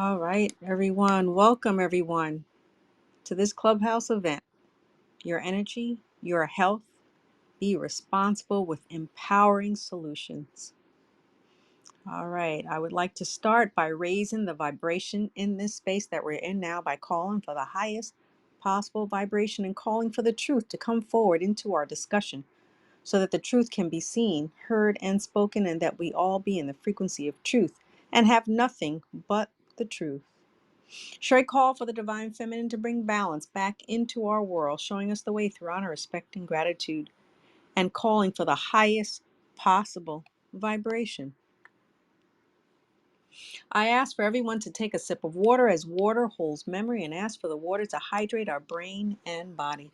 All right, everyone. Welcome, everyone, to this Clubhouse event. Your energy, your health, be responsible with empowering solutions. All right, I would like to start by raising the vibration in this space that we're in now by calling for the highest possible vibration and calling for the truth to come forward into our discussion so that the truth can be seen, heard, and spoken, and that we all be in the frequency of truth and have nothing but the truth. Should I call for the divine feminine to bring balance back into our world, showing us the way through honor, respect, and gratitude, and calling for the highest possible vibration? I ask for everyone to take a sip of water as water holds memory, and ask for the water to hydrate our brain and body.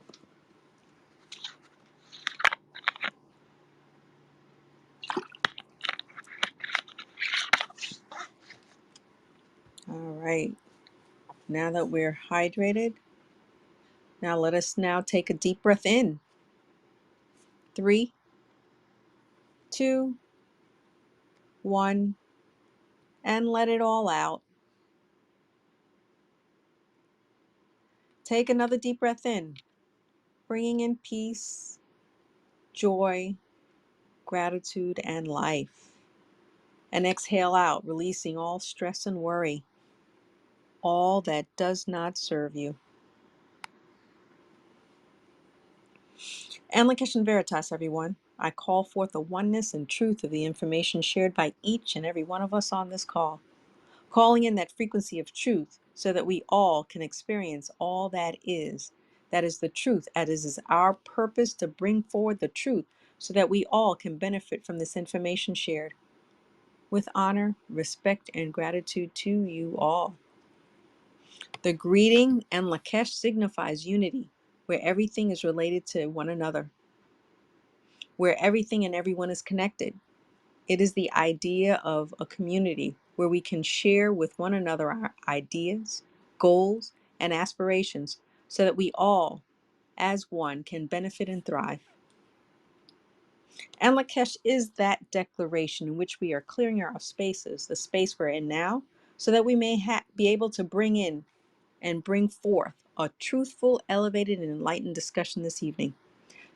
All right, now that we're hydrated, now let us now take a deep breath in. 3, 2, 1, and let it all out. Take another deep breath in, bringing in peace, joy, gratitude, and life. And exhale out, releasing all stress and worry, all that does not serve you. And Lakesh and Veritas, everyone, I call forth the oneness and truth of the information shared by each and every one of us on this call, calling in that frequency of truth so that we all can experience all that is. That is the truth, as it is our purpose to bring forward the truth so that we all can benefit from this information shared. With honor, respect, and gratitude to you all. The greeting and Lakesh signifies unity, where everything is related to one another, where everything and everyone is connected. It is the idea of a community where we can share with one another our ideas, goals, and aspirations so that we all, as one, can benefit and thrive. And Lakesh is that declaration in which we are clearing our spaces, the space we're in now, so that we may be able to bring in and bring forth a truthful, elevated, and enlightened discussion this evening,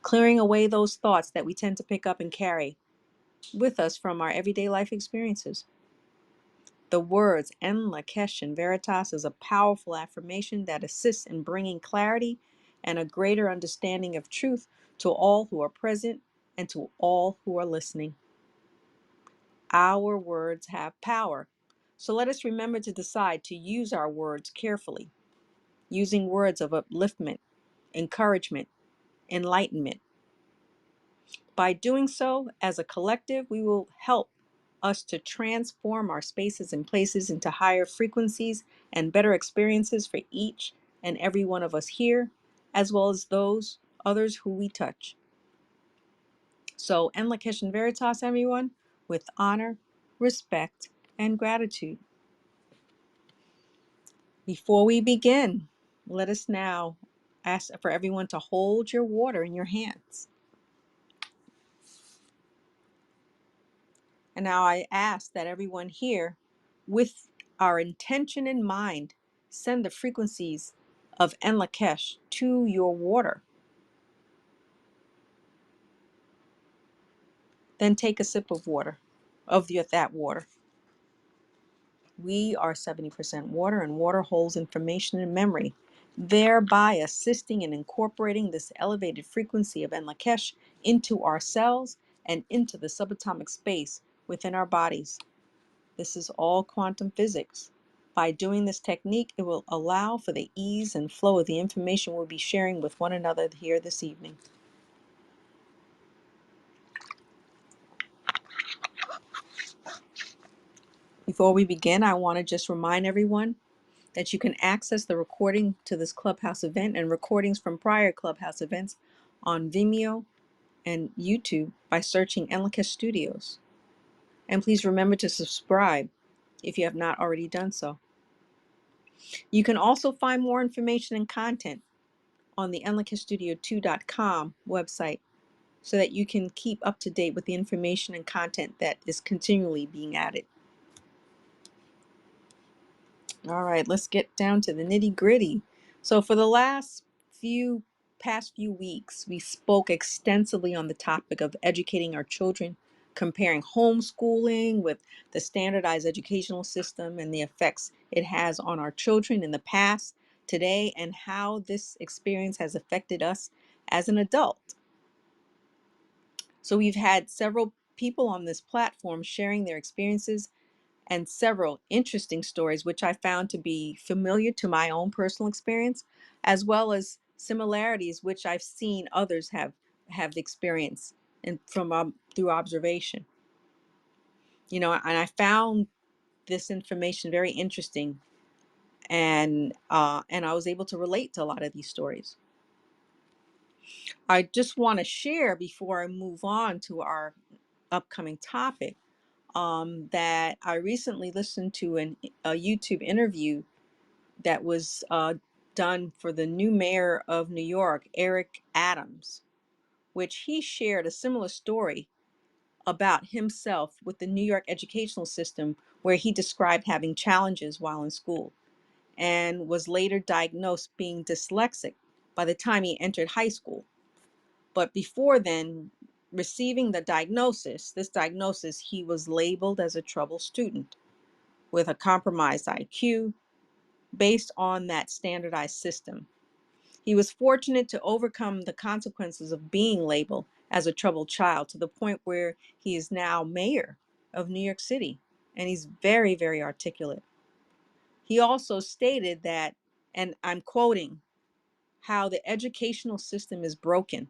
clearing away those thoughts that we tend to pick up and carry with us from our everyday life experiences. The words En Lakesh and Veritas is a powerful affirmation that assists in bringing clarity and a greater understanding of truth to all who are present and to all who are listening. Our words have power, so let us remember to decide to use our words carefully, using words of upliftment, encouragement, enlightenment. By doing so, as a collective, we will help us to transform our spaces and places into higher frequencies and better experiences for each and every one of us here, as well as those others who we touch. So, En Lakesh and Veritas, everyone, with honor, respect, and gratitude. Before we begin, let us now ask for everyone to hold your water in your hands. And now I ask that everyone here, with our intention in mind, send the frequencies of En Lakesh to your water. Then take a sip of water, that water. We are 70% water, and water holds information and memory, thereby assisting in incorporating this elevated frequency of En Lakesh into our cells and into the subatomic space within our bodies. This is all quantum physics. By doing this technique, it will allow for the ease and flow of the information we'll be sharing with one another here this evening. Before we begin, I want to just remind everyone that you can access the recording to this Clubhouse event and recordings from prior Clubhouse events on Vimeo and YouTube by searching En Lakesh Studios. And please remember to subscribe if you have not already done so. You can also find more information and content on the enlakeshstudio2.com website so that you can keep up to date with the information and content that is continually being added. All right, let's get down to the nitty gritty. So for the past few weeks, we spoke extensively on the topic of educating our children, comparing homeschooling with the standardized educational system and the effects it has on our children in the past, today, and how this experience has affected us as an adult. So we've had several people on this platform sharing their experiences and several interesting stories, which I found to be familiar to my own personal experience, as well as similarities which I've seen others have experienced and from through observation. And I found this information very interesting, and I was able to relate to a lot of these stories. I just want to share before I move on to our upcoming topic that I recently listened to a YouTube interview that was done for the new mayor of New York, Eric Adams, which he shared a similar story about himself with the New York educational system, where he described having challenges while in school and was later diagnosed being dyslexic by the time he entered high school. But before then, receiving this diagnosis, he was labeled as a troubled student with a compromised IQ based on that standardized system. He was fortunate to overcome the consequences of being labeled as a troubled child to the point where he is now mayor of New York City, and he's very, very articulate. He also stated that, and I'm quoting, how the educational system is broken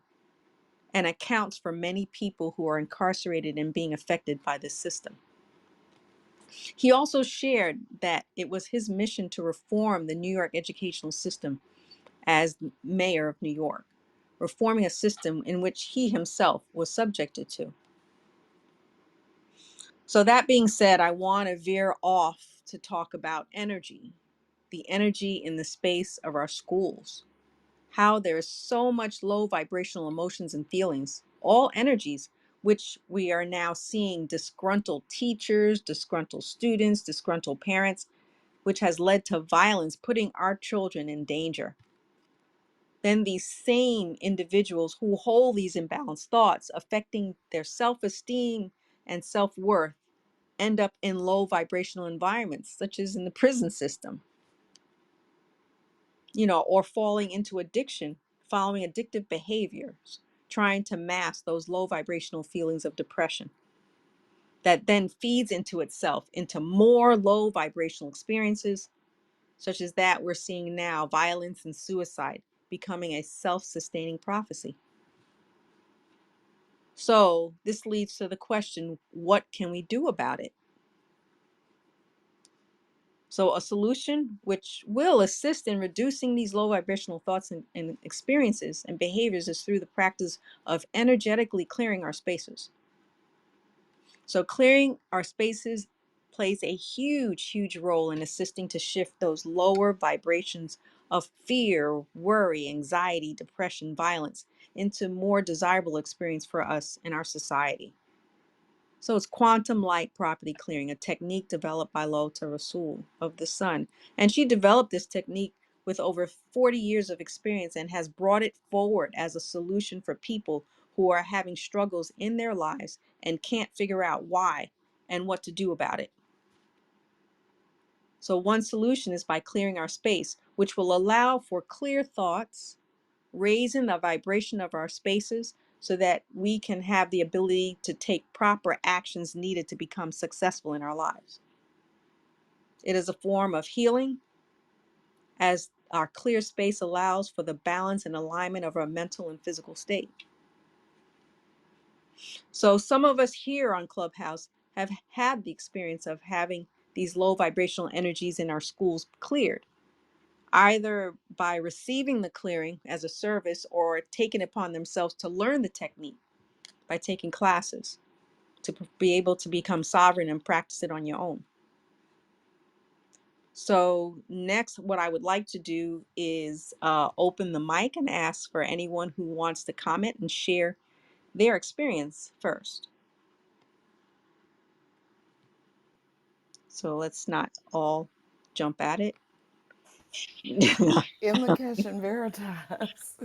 and accounts for many people who are incarcerated and being affected by this system. He also shared that it was his mission to reform the New York educational system as mayor of New York, reforming a system in which he himself was subjected to. So, that being said, I want to veer off to talk about energy, the energy in the space of our schools, how there's so much low vibrational emotions and feelings, all energies, which we are now seeing disgruntled teachers, disgruntled students, disgruntled parents, which has led to violence, putting our children in danger. Then these same individuals who hold these imbalanced thoughts affecting their self-esteem and self-worth end up in low vibrational environments, such as in the prison system, or falling into addiction, following addictive behaviors, trying to mask those low vibrational feelings of depression that then feeds into itself into more low vibrational experiences, such as that we're seeing now, violence and suicide becoming a self-sustaining prophecy. So this leads to the question, what can we do about it? So a solution which will assist in reducing these low vibrational thoughts and experiences and behaviors is through the practice of energetically clearing our spaces. So clearing our spaces plays a huge, huge role in assisting to shift those lower vibrations of fear, worry, anxiety, depression, violence into more desirable experience for us in our society. So it's quantum light property clearing, a technique developed by Lota Rasul of the Sun. And she developed this technique with over 40 years of experience and has brought it forward as a solution for people who are having struggles in their lives and can't figure out why and what to do about it. So one solution is by clearing our space, which will allow for clear thoughts, raising the vibration of our spaces so that we can have the ability to take proper actions needed to become successful in our lives. It is a form of healing, as our clear space allows for the balance and alignment of our mental and physical state. So some of us here on Clubhouse have had the experience of having these low vibrational energies in our schools cleared, either by receiving the clearing as a service or taking it upon themselves to learn the technique by taking classes to be able to become sovereign and practice it on your own. So next, what I would like to do is open the mic and ask for anyone who wants to comment and share their experience first. So let's not all jump at it. Implication Veritas.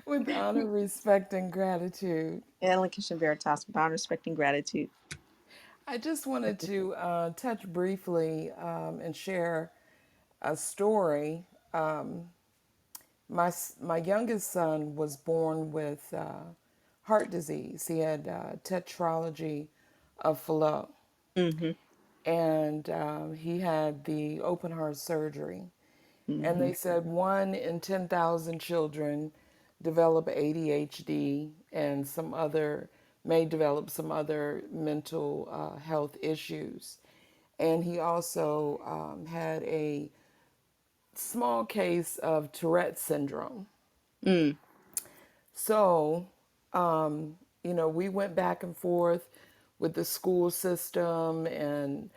With honor, respect, and gratitude. Elocution Veritas, with honor, respect, and gratitude. I just wanted to touch briefly and share a story. My youngest son was born with heart disease. He had tetralogy of Fallot, Mm-hmm. and he had the open heart surgery. And Mm-hmm. they said 1 in 10,000 children develop ADHD and may develop some other mental health issues. And he also had a small case of Tourette syndrome. Mm. So, we went back and forth with the school system, and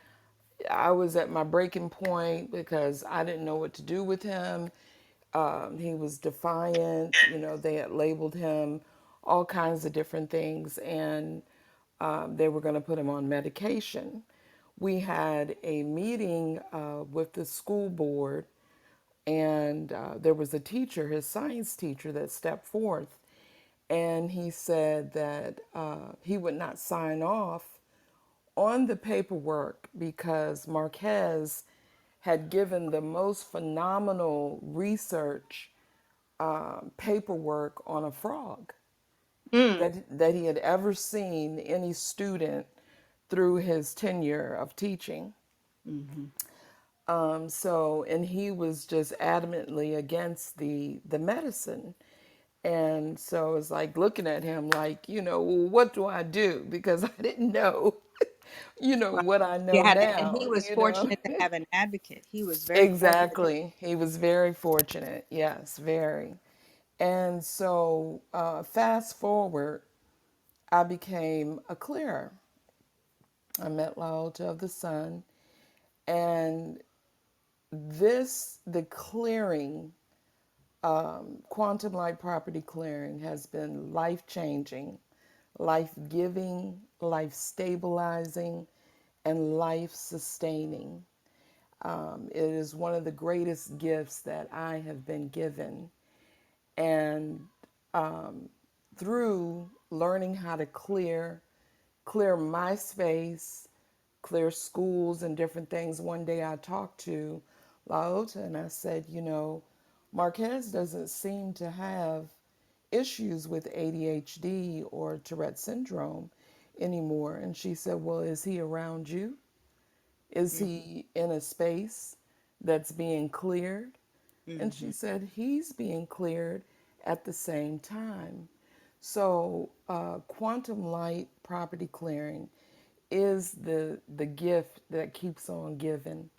I was at my breaking point because I didn't know what to do with him. He was defiant. They had labeled him all kinds of different things, and they were going to put him on medication. We had a meeting with the school board, and there was a teacher, his science teacher, that stepped forth, and he said that he would not sign off on the paperwork because Marquez had given the most phenomenal research paperwork on a frog Mm. that he had ever seen any student through his tenure of teaching. Mm-hmm. And he was just adamantly against the medicine. And so it's like looking at him like, well, what do I do? Because I didn't know, Well, what I you know had, and he was now. fortunate to have an advocate. He was very fortunate. Exactly. He was very fortunate. Yes, very. And so, fast forward, I became a clearer. I met Laota of the Sun, and the clearing, quantum light property clearing, has been life changing, life giving, life stabilizing, and life sustaining. It is one of the greatest gifts that I have been given. And through learning how to clear my space, clear schools and different things. One day I talked to Laota and I said, Marquez doesn't seem to have issues with ADHD or Tourette syndrome anymore. And she said, well, is he around you? Is Mm-hmm. he in a space that's being cleared? And Mm-hmm. she said, he's being cleared at the same time. So, quantum light property clearing is the gift that keeps on giving.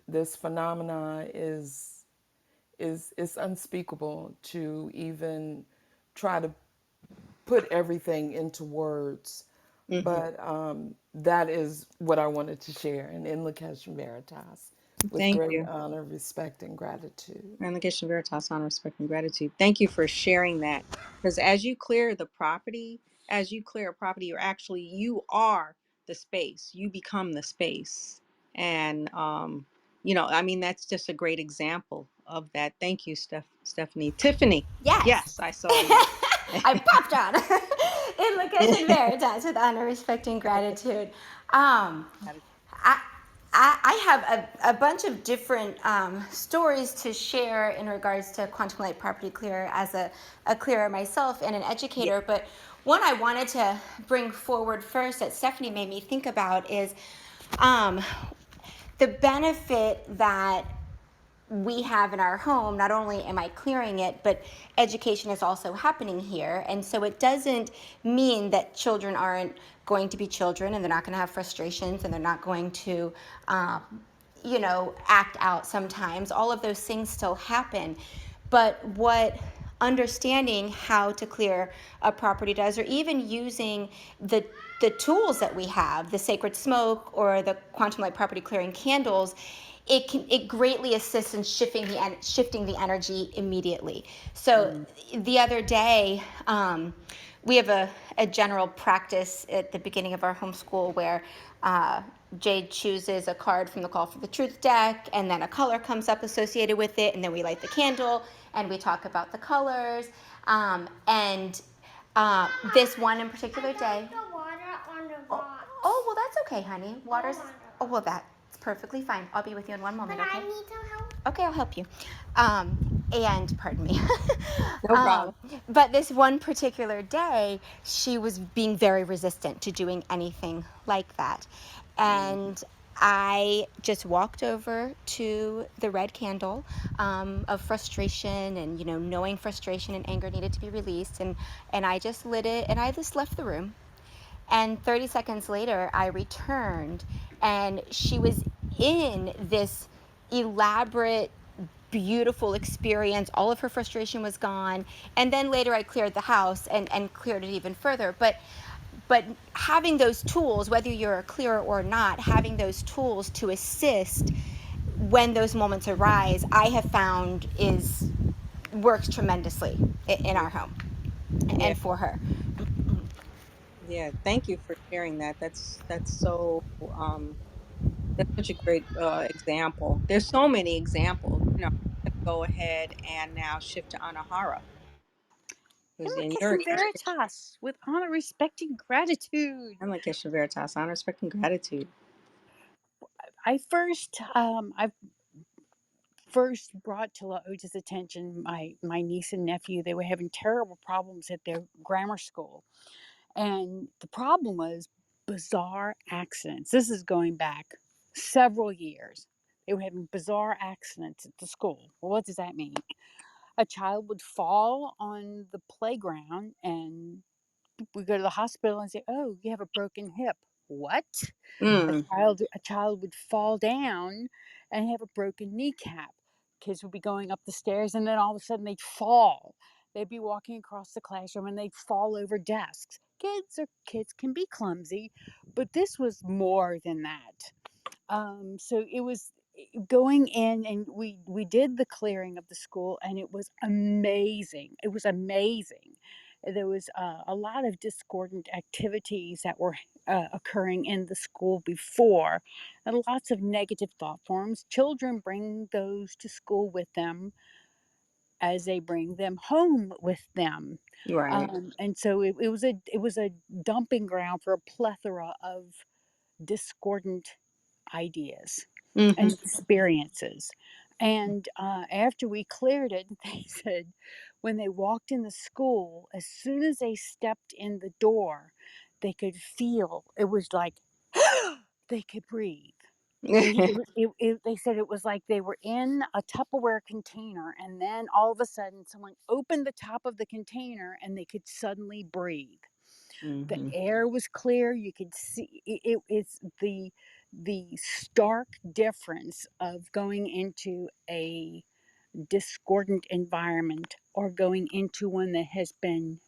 This phenomena is unspeakable to even try to put everything into words. Mm-hmm. But that is what I wanted to share in Invocation Veritas with Thank great you. honor, respect, and gratitude. Elocution Veritas, honor, respect, and gratitude. Thank you for sharing that. Because as you clear the property, as you clear a property, you are the space. You become the space. And I mean, that's just a great example of that. Thank you, Stephanie. Tiffany. Yes. Yes, I saw you. I popped on. In Lucas Veritas with honor, respect, and gratitude. Um, I, I have a bunch of different stories to share in regards to quantum light property clearer as a clearer myself and an Yeah. educator. But one I wanted to bring forward first that Stephanie made me think about is um, the benefit that we have in our home. Not only am I clearing it, but education is also happening here. And so it doesn't mean that children aren't going to be children and they're not going to have frustrations and they're not going to, act out sometimes. All of those things still happen. But what understanding how to clear a property does, or even using the tools that we have, the sacred smoke or the quantum light property clearing candles, it greatly assists in shifting the energy immediately. So Mm-hmm. the other day, we have a general practice at the beginning of our homeschool where Jade chooses a card from the Call for the Truth deck, and then a color comes up associated with it, and then we light the candle and we talk about the colors. And this one in particular day. The water on the Oh, box. oh, well, that's okay, honey. Water's. Oh, well, that's perfectly fine. I'll be with you in one moment, But okay? I need some help. Okay, I'll help you. And pardon me. No problem. But this one particular day, she was being very resistant to doing anything like that. And I just walked over to the red candle of frustration and, knowing frustration and anger needed to be released. And I just lit it and I just left the room. And 30 seconds later, I returned, and she was in this elaborate, beautiful experience. All of her frustration was gone. And then later, I cleared the house and cleared it even further. But having those tools, whether you're a clearer or not, having those tools to assist when those moments arise, I have found is works tremendously in our home Yeah. and for her. Yeah. Thank you for sharing that. That's so that's such a great example. There's so many examples. I'm gonna go ahead and now shift to Anahara. Who's in your Invocation Veritas with honor, respect, and gratitude. I'm like Kesha Veritas, honor, respect, and gratitude. I first brought to Laoja's attention my niece and nephew. They were having terrible problems at their grammar school, and the problem was bizarre accidents. This is going back several years. They were having bizarre accidents at the school. Well, what does that mean? A child would fall on the playground and we go to the hospital and say, "Oh, you have a broken hip." What? Mm. A child would fall down and have a broken kneecap. Kids would be going up the stairs and then all of a sudden they'd fall. They'd be walking across the classroom and they'd fall over desks. Kids can be clumsy, but this was more than that. So it was going in, and we did the clearing of the school, and it was amazing. It was amazing. There was a lot of discordant activities that were occurring in the school before, and lots of negative thought forms. Children bring those to school with them as they bring them home with them. Right. And so it was a dumping ground for a plethora of discordant ideas Mm-hmm. and experiences. And after we cleared it, they said when they walked in the school, as soon as they stepped in the door, they could feel it was like they could breathe. They said it was like they were in a Tupperware container, and then all of a sudden, someone opened the top of the container and they could suddenly breathe. The Mm-hmm. air was clear. You could see it's the stark difference of going into a discordant environment or going into one that has been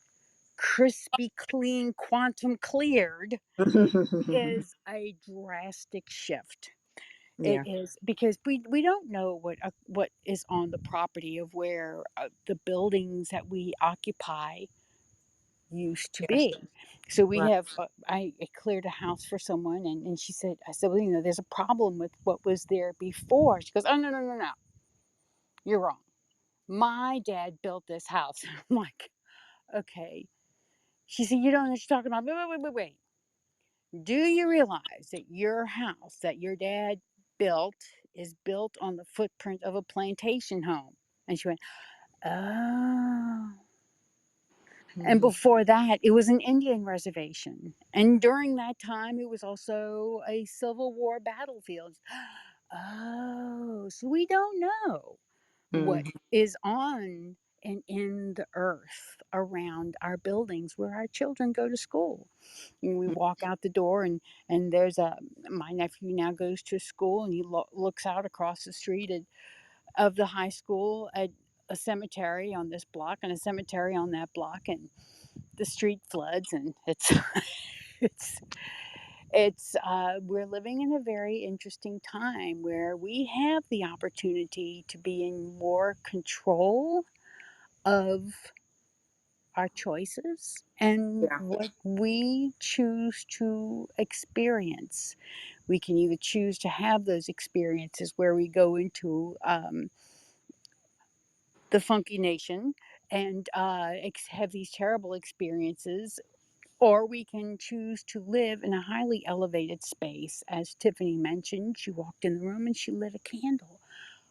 crispy clean quantum cleared is a drastic shift. It Yeah. is because we don't know what is on the property of where the buildings that we occupy used to Yes. be. So we Right. have, I cleared a house for someone, and she said, I said, well, there's a problem with what was there before. She goes, oh, no, no, no, no, you're wrong. My dad built this house. I'm like, okay. She said, you don't know what you're talking about. Wait, wait, wait, wait, wait. Do you realize that your house that your dad built is built on the footprint of a plantation home? And she went, oh. And Mm-hmm. before that, it was an Indian reservation. And during that time, it was also a Civil War battlefield. Oh, so we don't know what Mm-hmm. is on and in the earth around our buildings where our children go to school. And we walk out the door, and there's my nephew now goes to school, and he looks out across the street of the high school at a cemetery on this block and a cemetery on that block, and the street floods, and it's it's we're living in a very interesting time where we have the opportunity to be in more control of our choices and Yeah. what we choose to experience. We can either choose to have those experiences where we go into the funky nation and have these terrible experiences, or we can choose to live in a highly elevated space. As Tiffany mentioned, she walked in the room and she lit a candle.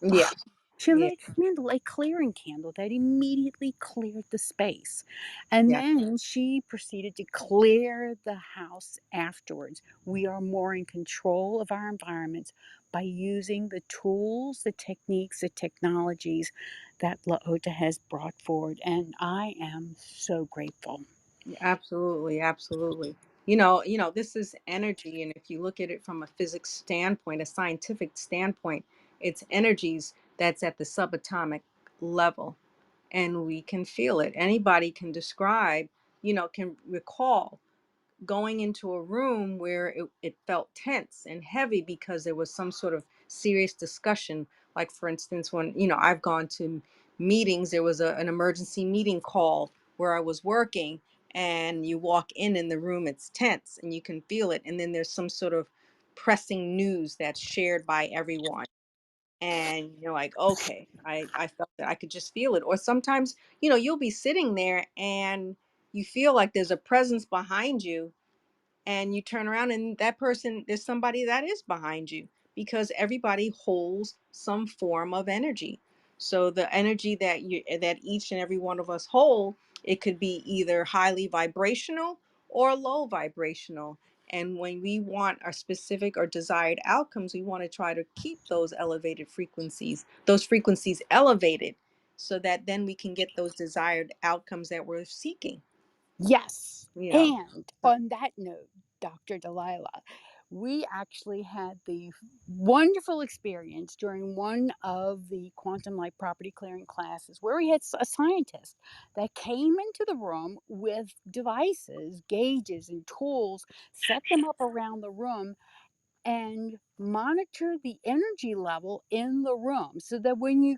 Yeah. She Yeah. lit a candle, a clearing candle that immediately cleared the space. And Yeah. then she proceeded to clear the house afterwards. We are more in control of our environments by using the tools, the techniques, the technologies that Laota has brought forward. And I am so grateful. Yeah, absolutely, absolutely. This is energy, and if you look at it from a physics standpoint, a scientific standpoint, it's energies that's at the subatomic level, and we can feel it. Anybody can describe, can recall going into a room where it felt tense and heavy because there was some sort of serious discussion. Like, for instance, when I've gone to meetings, there was an emergency meeting call where I was working, and you walk in the room, it's tense and you can feel it, and then there's some sort of pressing news that's shared by everyone, and you're like, okay, I felt that, I could just feel it. Or sometimes, you'll be sitting there and you feel like there's a presence behind you, and you turn around and that person, there's somebody that is behind you, because everybody holds some form of energy. So the energy that each and every one of us hold, it could be either highly vibrational or low vibrational. And when we want our specific or desired outcomes, we want to try to keep those elevated frequencies, those frequencies elevated, so that then we can get those desired outcomes that we're seeking, Yes. you know And on that note, Dr. Delilah, we actually had the wonderful experience during one of the quantum light property clearing classes where we had a scientist that came into the room with devices, gauges, and tools, set them up around the room, and monitor the energy level in the room so that when you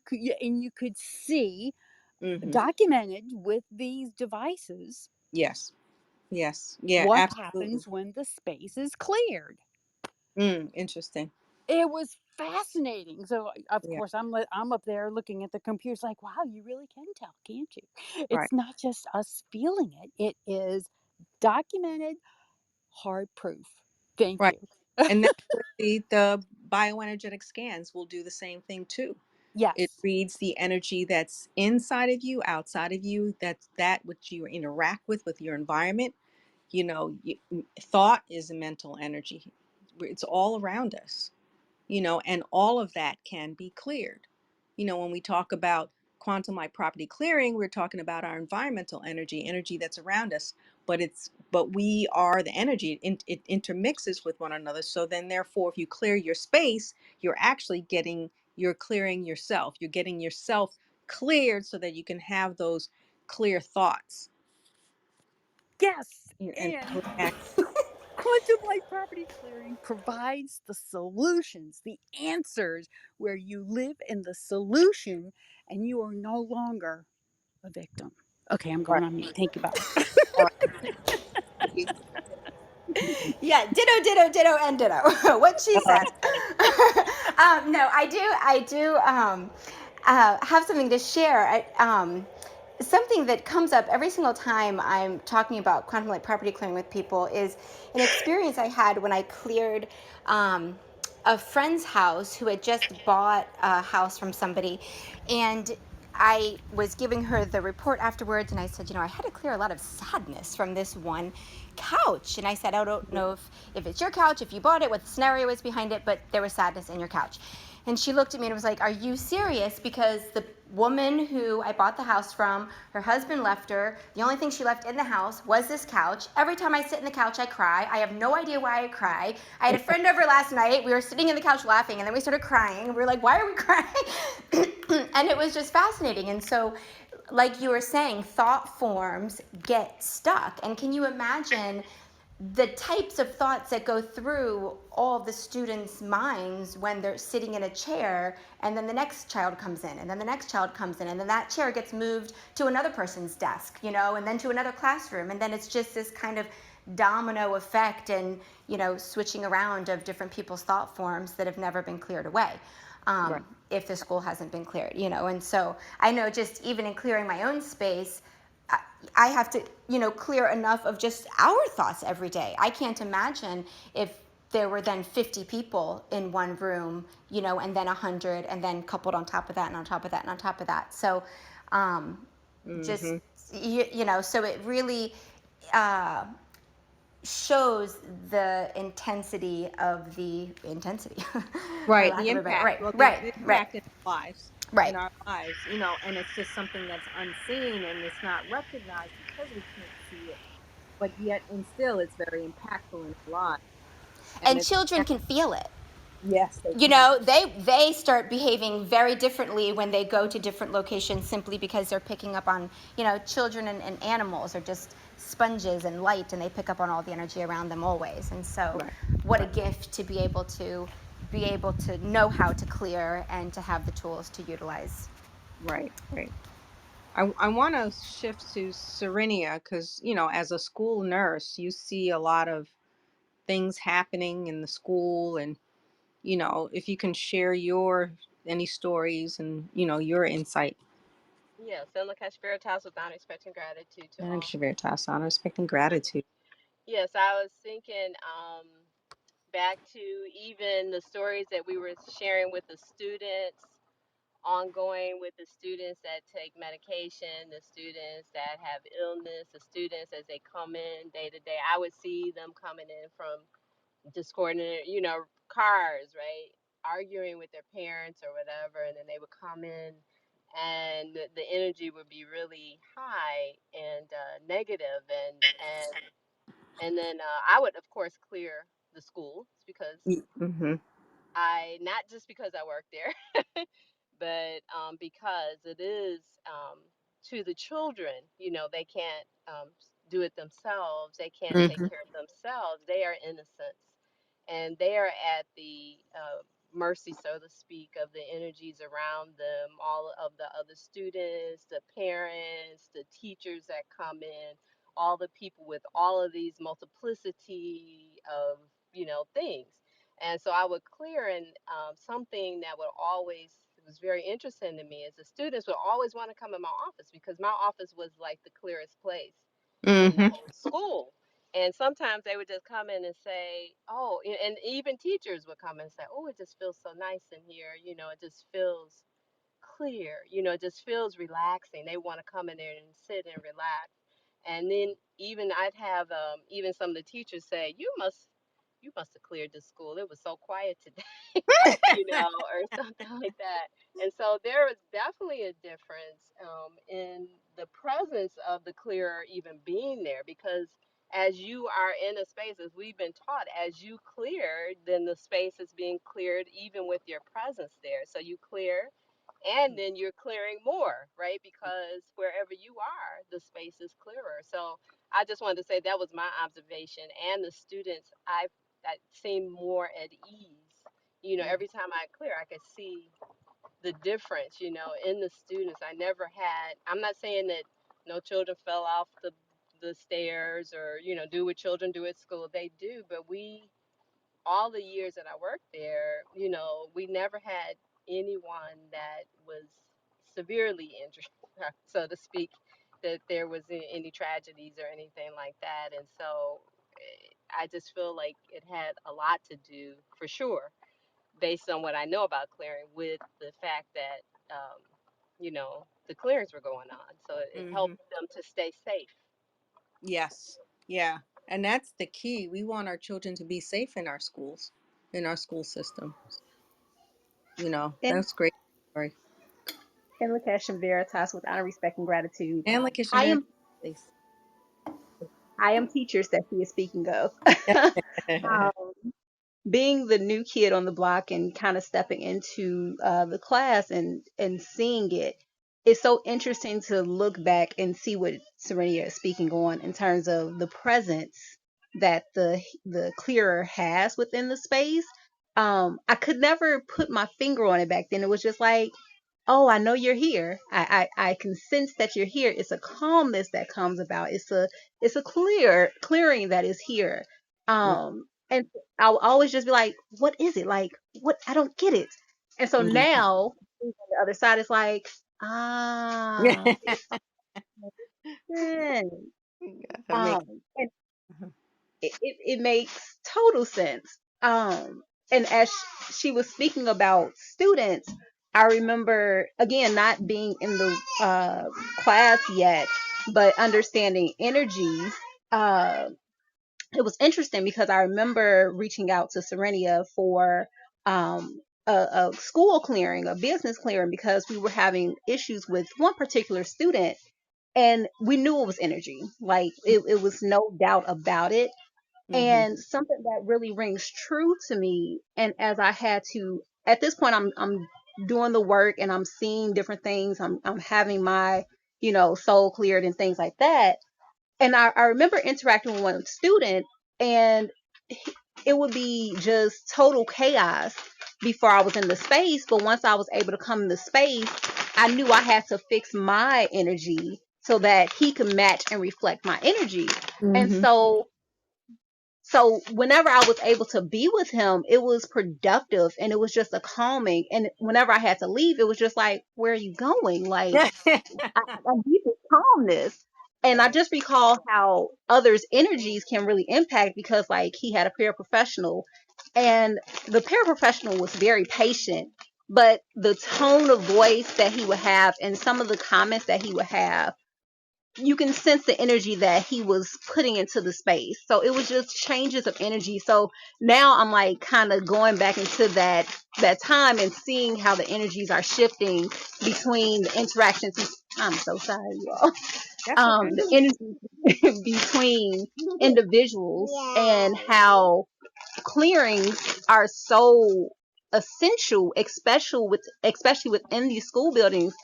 could see, hmm documented with these devices, yes. Yes. Yeah, what absolutely. happens when the space is cleared. Interesting. It was fascinating. So of Yeah. course I'm up there looking at the computer. It's like, wow, you really can tell, can't you? Right. It's not just us feeling it. It is documented, hard proof. Thank Right. you. And that's what the bioenergetic scans will do the same thing too. It Yes. reads the energy that's inside of you, outside of you, that's that which you interact with your environment. Thought is a mental energy. It's all around us, and all of that can be cleared. When we talk about quantum light property clearing, we're talking about our environmental energy that's around us, but we are the energy. It intermixes with one another. So then, therefore, if you clear your space, you're clearing yourself. You're getting yourself cleared so that you can have those clear thoughts, Yes. and And clear act. quantum light property clearing provides the solutions, the answers, where you live in the solution and you are no longer a victim. Okay, I'm Right. going on mute. Thank you. Bye. All right. Thank you. Yeah, ditto, ditto, ditto, and ditto. What she All said. No, I do have something to share. Something that comes up every single time I'm talking about quantum light property clearing with people is an experience I had when I cleared a friend's house who had just bought a house from somebody, and I was giving her the report afterwards, and I said, I had to clear a lot of sadness from this one couch. And I said, I don't know if it's your couch, if you bought it, what the scenario is behind it, but there was sadness in your couch. And she looked at me and was like, are you serious? Because the woman who I bought the house from, her husband left her. The only thing she left in the house was this couch. Every time I sit in the couch, I cry. I have no idea why I cry. I had a friend over last night. We were sitting in the couch laughing, and then we started crying. We were like, why are we crying? And it was just fascinating. And so, like you were saying, thought forms get stuck. And can you imagine the types of thoughts that go through all the students' minds when they're sitting in a chair, and then the next child comes in, and then the next child comes in, and then that chair gets moved to another person's desk, and then to another classroom, and then it's just this kind of domino effect and switching around of different people's thought forms that have never been cleared away. Right. If the school hasn't been cleared, and so I know just even in clearing my own space, I have to, clear enough of just our thoughts every day. I can't imagine if there were then 50 people in one room, and then 100, and then coupled on top of that, and on top of that, and on top of that. So, just, Mm-hmm. so it really shows the intensity of the intensity, for Right. lack The of a better, impact. right, Well, right, the right, impact in our lives, right. and it's just something that's unseen and it's not recognized because we can't see it. But yet, and still, it's very impactful in our lives. And And it's children can feel it. yes, they can. They start behaving very differently when they go to different locations simply because they're picking up on, children and animals are just sponges and light, and they pick up on all the energy around them always. And so Right. what a Right. gift to be able to know how to clear and to have the tools to utilize. Right. Right. I want to shift to Serenia because, as a school nurse, you see a lot of things happening in the school. And, if you can share any stories and, your insight. Yes, and look, Veritas without expecting gratitude to And all. Veritas, honor, respect, and gratitude. Yes, I was thinking back to even the stories that we were sharing with the students, ongoing with the students that take medication, the students that have illness, the students as they come in day to day. I would see them coming in from discordant, cars, right? Arguing with their parents or whatever, and then they would come in and the energy would be really high and negative and then I would of course clear the schools because Mm-hmm. I not just because I work there but because it is to the children, they can't do it themselves. They can't take Mm-hmm. care of themselves. They are innocents, and they are at the mercy, so to speak, of the energies around them, all of the other students, the parents, the teachers that come in, all the people with all of these multiplicity of, things. And so I would clear, and something that would always was very interesting to me is the students would always want to come in my office because my office was like the clearest place in the Mm-hmm. whole school. And sometimes they would just come in and say, "Oh," and even teachers would come and say, "Oh, it just feels so nice in here. It just feels clear. It just feels relaxing." They want to come in there and sit and relax. And then even I'd have even some of the teachers say, "You must have cleared the school. It was so quiet today." Or something like that. And so there is definitely a difference in the presence of the clearer even being there because as you are in a space, as we've been taught, as you clear, then the space is being cleared even with your presence there. So you clear and then you're clearing more, right? Because wherever you are, the space is clearer. So I just wanted to say that was my observation. And the students, I seemed more at ease. Every time I clear, I could see the difference, in the students. I never had, I'm not saying that no children fell off the stairs or, do what children do at school. They do, but all the years that I worked there, we never had anyone that was severely injured, so to speak, that there was any tragedies or anything like that. And so I just feel like it had a lot to do, for sure, based on what I know about clearing, with the fact that, the clearings were going on. So it Mm-hmm. helped them to stay safe. Yes. Yeah. And that's the key. We want our children to be safe in our schools, in our school system. And, That's great. Story. and Lakesh and Veritas with honor, respect, and gratitude. And Lakeisha I Vera, am please. I am teachers that he is speaking of. um, being the new kid on the block and kind of stepping into the class and seeing it, it's so interesting to look back and see what Serenia is speaking on in terms of the presence that the clearer has within the space. I could never put my finger on it back then. It was just like, oh, I know you're here. I can sense that you're here. It's a calmness that comes about. It's a clearing that is here. And I'll always just be like, what is it? Like, what? I don't get it. And so Mhm. now on the other side is like, it makes sense. That makes And it makes total sense. And as she was speaking about students, I remember again not being in the class yet, but understanding energies. Uh, it was interesting because I remember reaching out to Serenia for a school clearing, a business clearing, because we were having issues with one particular student, and we knew it was energy. Like it was no doubt about it. hmm And something that really rings true to me, and as I had to, at this point, I'm doing the work and I'm seeing different things. I'm having my, soul cleared and things like that. And I remember interacting with one student, and it would be just total chaos before I was in the space. But once I was able to come in the space, I knew I had to fix my energy so that he could match and reflect my energy. And hmm so whenever I was able to be with him, it was productive and it was just a calming. And whenever I had to leave, it was just like, where are you going? Like, I need this calmness. And I Right. just recall how others' energies can really impact, because like he had a paraprofessional, and the paraprofessional was very patient, but the tone of voice that he would have and some of the comments that he would have, you can sense the energy that he was putting into the space. So it was just changes of energy. So now I'm like kind of going back into that time and seeing how the energies are shifting between the interactions. I'm so sorry, you all. That's okay. The energy between individuals, and how clearings are so essential, especially within these school buildings,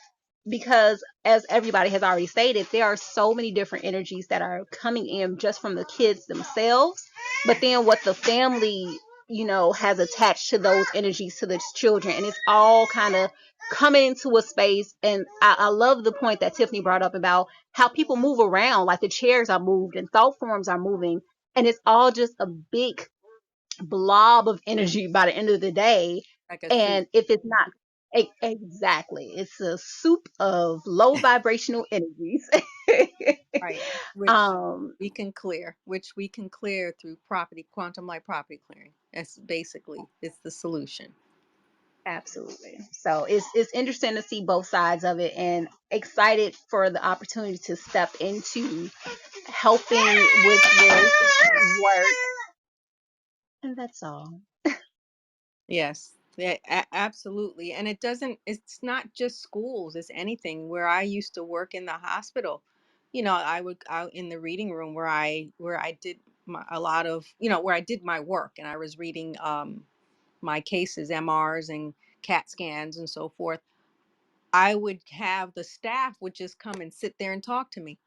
because as everybody has already stated, there are so many different energies that are coming in just from the kids themselves, but then what the family, has attached to those energies to the children, and it's all kind of coming into a space. And I love the point that Tiffany brought up about how people move around, like the chairs are moved and thought forms are moving, and it's all just a big blob of energy by the end of the day. Like a soup. And if it's not exactly, it's a soup of low vibrational energies. Right. Which um we can clear through quantum light property clearing. That's basically it's the solution. Absolutely. So it's interesting to see both sides of it, and excited for the opportunity to step into helping with this work. And that's all. Yes, yeah, absolutely. And it's not just schools, it's anything. Where I used to work in the hospital, I would out in the reading room where I did a lot of, where I did my work and I was reading my cases, MRs and CAT scans and so forth. I would have the staff would just come and sit there and talk to me.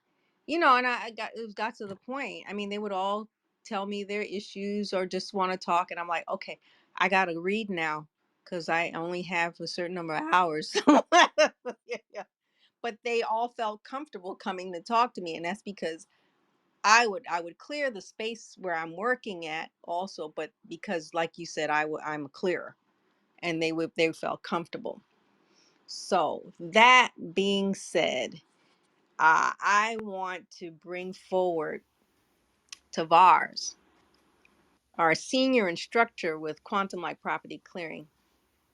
And it got to the point. I mean, they would all tell me their issues or just want to talk, and I'm like, okay, I gotta read now because I only have a certain number of hours. Yeah. But they all felt comfortable coming to talk to me, and that's because I would clear the space where I'm working at also, but because, like you said, I'm a clearer, and they felt comfortable. So that being said, I want to bring forward Tavars, our senior instructor with Quantum Light Property Clearing,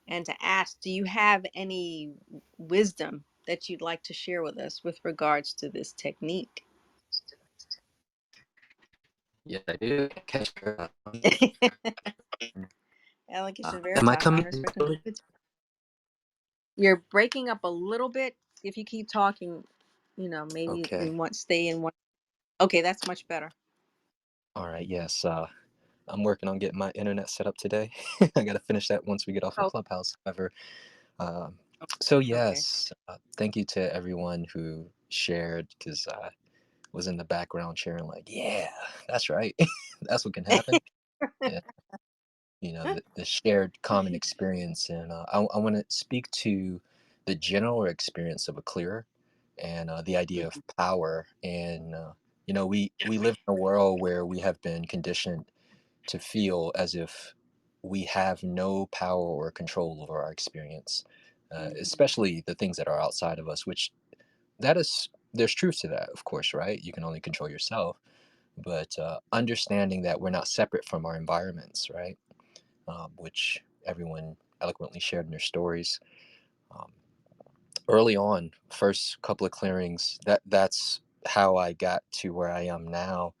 and to ask, do you have any wisdom that you'd like to share with us with regards to this technique? Yeah, I do. Catch her. Elocution Am I Veritas, coming honors in Christian clearly? Codes. You're breaking up a little bit. If you keep talking, maybe Okay. stay in one. Okay, that's much better. All right. Yes. I'm working on getting my internet set up today. I got to finish that once we get off of Oh, Clubhouse. However, um, so okay. yes, thank you to everyone who shared, because was in the background cheering like, yeah, that's right. That's what can happen. Yeah, the shared common experience. And I want to speak to the general experience of a clearer, and the idea of power. And we live in a world where we have been conditioned to feel as if we have no power or control over our experience, especially the things that are outside of us, which that is, there's truth to that, of course, right? You can only control yourself. But understanding that we're not separate from our environments, right? Which everyone eloquently shared in their stories. Um, Early on, first couple of clearings, that's how I got to where I am now,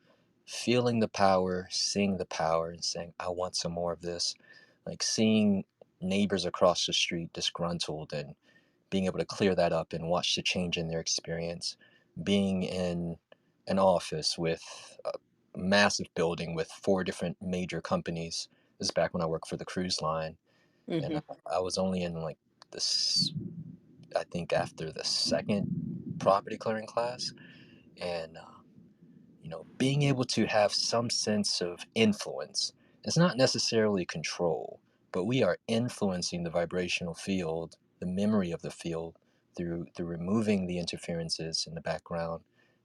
feeling the power, seeing the power, and saying, I want some more of this. Like seeing neighbors across the street disgruntled and being able to clear that up and watch the change in their experience. Being in an office with a massive building with four different major companies. This is back when I worked for the cruise line. And Mm-hmm. I was only in like this, I think after the second property clearing class. And being able to have some sense of influence. It's not necessarily control, but we are influencing the vibrational field, the memory of the field, through removing the interferences in the background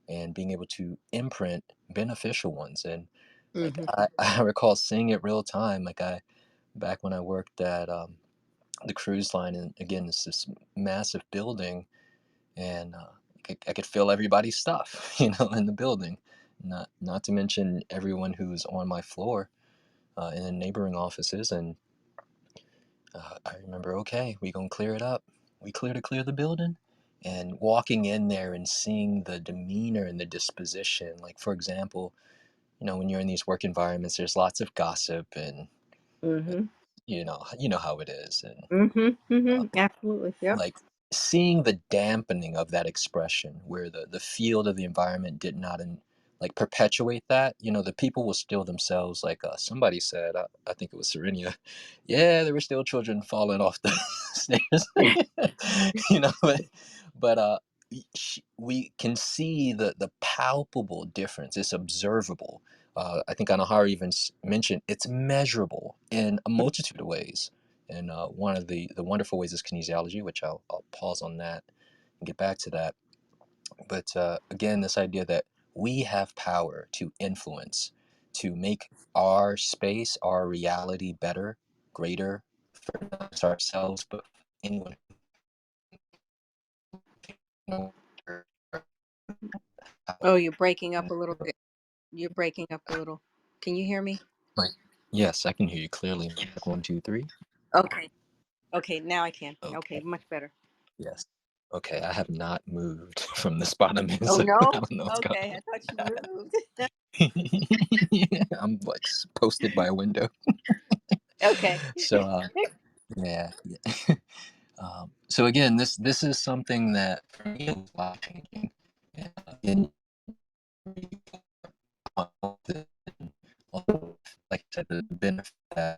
and being able to imprint beneficial ones. And like Mm-hmm. I recall seeing it real time. Like I back when I worked at the cruise line, and again, it's this massive building, and I could feel everybody's stuff, in the building. Not to mention everyone who's on my floor in the neighboring offices. And I remember, okay, we gonna clear it up. We clear the building, and walking in there and seeing the demeanor and the disposition. Like for example, when you're in these work environments, there's lots of gossip, and Mm-hmm. you know how it is, and Mm-hmm. uh, Mm-hmm. Absolutely. Yep. like seeing the dampening of that expression where the field of the environment did not like perpetuate that. The people will still themselves, like somebody said, I think it was Serenia, yeah, there were still children falling off the stairs. But we can see the palpable difference. It's observable. I think Anahara even mentioned it's measurable in a multitude of ways. And one of the wonderful ways is kinesiology, which I'll pause on that and get back to that. But again, this idea that we have power to influence, to make our space, our reality better, greater for not just ourselves, but anyone who Oh, you're breaking up a little bit. You're breaking up a little. Can you hear me? like, yes, I can hear you clearly. Like 1, 2, 3. Okay. Okay, now I can. Okay, Okay. much better. Yes. Okay. I have not moved from the spot I'm in, Oh so I no? don't know what's going Okay, I thought you moved. on. I'm like posted by a window. Okay. So yeah. Yeah. So again, this is something that for me was life changing. And again, like I said, the benefit that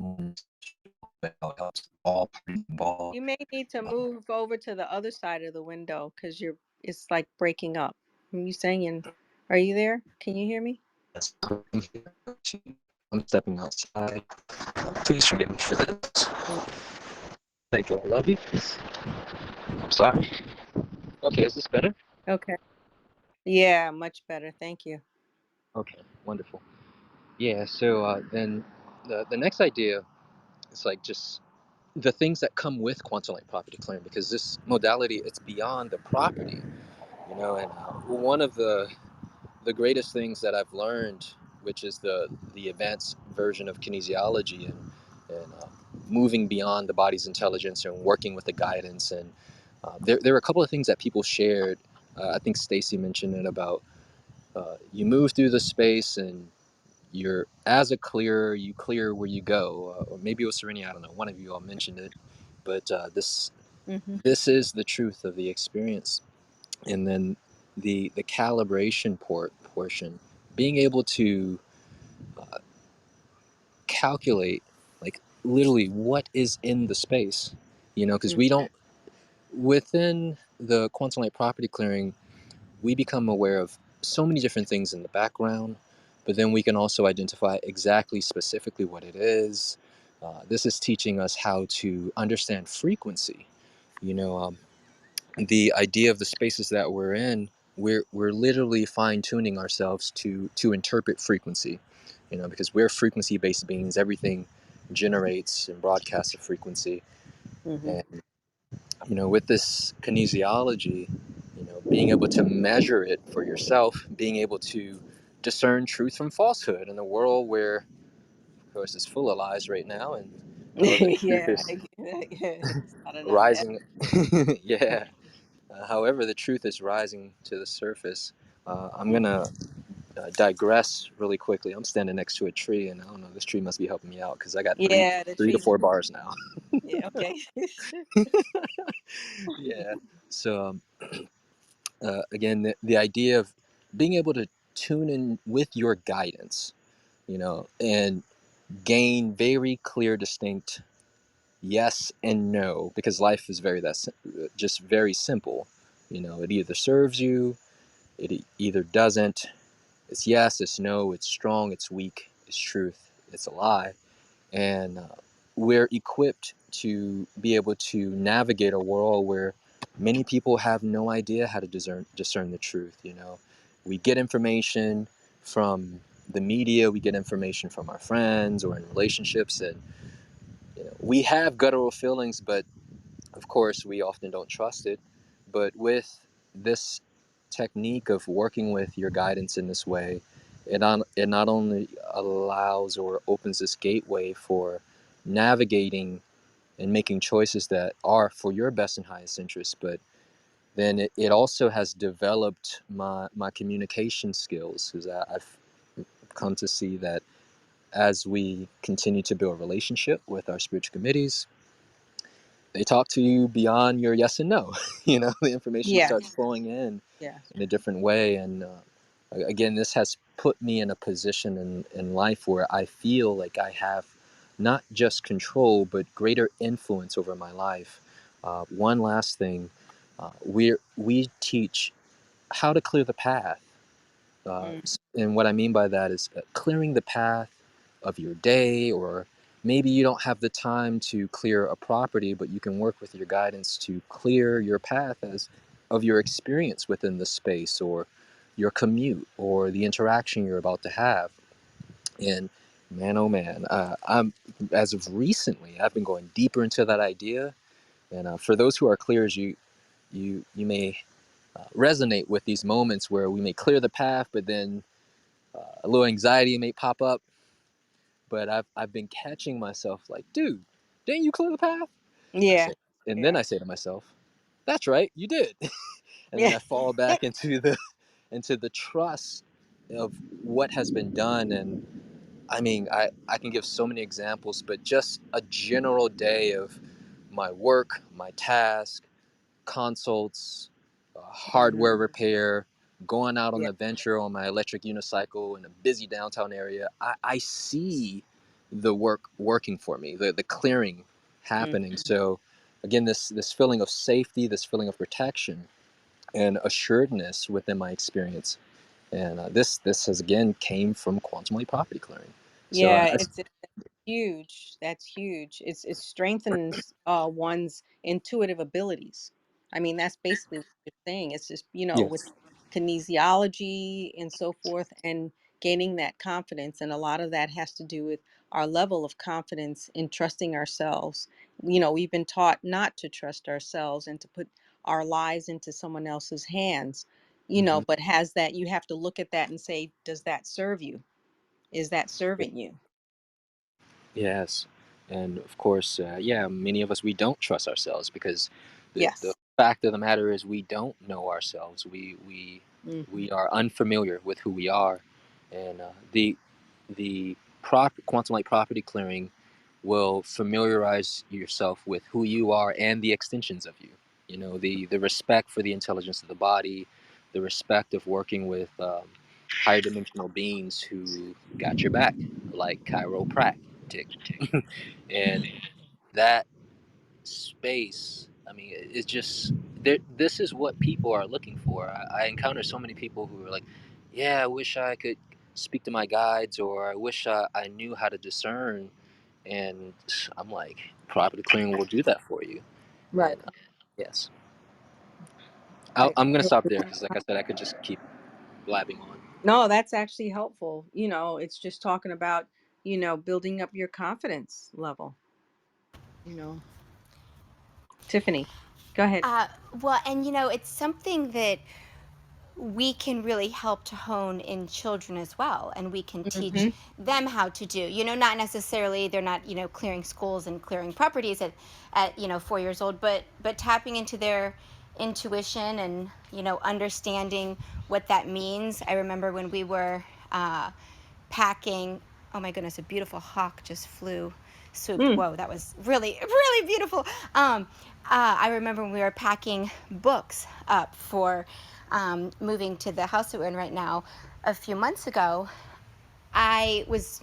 helps all parties involved. You may need to move over to the other side of the window because it's like breaking up. Are you saying, are you there? Can you hear me? Yes, I'm stepping outside. Please forgive me for this. Mm. Thank you. I love you. I'm sorry. Okay, is this better? Okay. Yeah, much better. Thank you. Okay, wonderful. Yeah, so then the next idea is like just the things that come with quantum light property clearing, because this modality, it's beyond the property, and one of the greatest things that I've learned, which is the advanced version of kinesiology, and moving beyond the body's intelligence and working with the guidance. And there were a couple of things that people shared. I think Stacy mentioned it about you move through the space, and you're as a clearer, you clear where you go, or maybe it was Serenia, I don't know, one of you all mentioned it. But Mm-hmm. this is the truth of the experience. And then the calibration portion, being able to calculate, like literally what is in the space, because we Mm-hmm. don't, within the quantum light property clearing, we become aware of so many different things in the background, but then we can also identify exactly specifically what it is. This is teaching us how to understand frequency. You know, the idea of the spaces that we're in, we're literally fine tuning ourselves to interpret frequency. You know, because we're frequency based beings. Everything generates and broadcasts a frequency. Hmm. And you know, with this kinesiology, you know, being able to measure it for yourself, being able to discern truth from falsehood in a world where, of course, it's full of lies right now, and however the truth Yeah, is it's not enough. Yeah. rising, yeah. However, the truth is rising to the surface. I'm gonna digress really quickly. I'm standing next to a tree, and I don't know. This tree must be helping me out because I got Yeah, the three to trees. four bars now. Yeah, okay. Yeah. So again, the idea of being able to tune in with your guidance, you know, and gain very clear, distinct yes and no, because life is just very simple. You know, it either serves you, either doesn't. It's yes, it's no, it's strong, it's weak, it's truth, it's a lie. And we're equipped to be able to navigate a world where many people have no idea how to discern the truth. You know, we get information from the media, we get information from our friends or in relationships, and you know, we have guttural feelings, but of course we often don't trust it. But with this technique of working with your guidance in this way, it not only allows or opens this gateway for navigating and making choices that are for your best and highest interest, but then it also has developed my communication skills, because I've come to see that as we continue to build a relationship with our spiritual committees, they talk to you beyond your yes and no. You know, the information starts Yes, flowing yes. in a different way. And again, this has put me in a position in life where I feel like I have not just control, but greater influence over my life. One last thing, we teach how to clear the path. Mm, And what I mean by that is clearing the path of your day, or maybe you don't have the time to clear a property, but you can work with your guidance to clear your path as of your experience within the space, or your commute, or the interaction you're about to have. And man, oh man, I'm as of recently, I've been going deeper into that idea. And for those who are clears, you may resonate with these moments where we may clear the path, but then a little anxiety may pop up. But I've been catching myself like, dude, didn't you clear the path? I yeah, say, and then yeah, I say to myself, that's right, you did. And then yeah. I fall back into the trust of what has been done. And I mean, I can give so many examples, but just a general day of my work, my task, consults, Hmm. hardware repair, going out on Yeah. a venture on my electric unicycle in a busy downtown area. I see the work working for me, the clearing Mm. happening. So again, this feeling of safety, this feeling of protection and assuredness within my experience. And this has again came from quantum leap property clearing. So Yeah, it's huge. That's huge. It strengthens one's intuitive abilities. I mean, that's basically what you're saying. It's just, with yes. kinesiology and so forth, and gaining that confidence. And a lot of that has to do with our level of confidence in trusting ourselves. We've been taught not to trust ourselves and to put our lives into someone else's hands, Hmm. but has that, you have to look at that and say, does that serve you? Is that serving you? Yes, and of course, yeah, many of us we don't trust ourselves because the Yes. fact of the matter is we don't know ourselves. Hmm. We are unfamiliar with who we are, and the quantum light property clearing will familiarize yourself with who you are and the extensions of you. You know, the respect for the intelligence of the body, the respect of working with higher dimensional beings who got your back, like chiropractic. And that space, I mean, it's just there. This is what people are looking for. I encounter so many people who are like, yeah, I wish I could speak to my guides, or I wish I knew how to discern. And I'm like, property clearing will do that for you. Right. And yes, Right. I'm gonna stop there because, like I said, I could just keep blabbing on. No, that's actually helpful. It's just talking about, building up your confidence level, you know. Tiffany, go ahead. Uh, well, and it's something that we can really help to hone in children as well, and we can teach Hmm. them how to do, not necessarily they're not clearing schools and clearing properties at 4 years old, but tapping into their intuition and understanding what that means. I remember when we were packing. Oh my goodness, a beautiful hawk just swooped. Mm. Whoa, that was really, really beautiful. I remember when we were packing books up for moving to the house that we're in right now a few months ago. I was,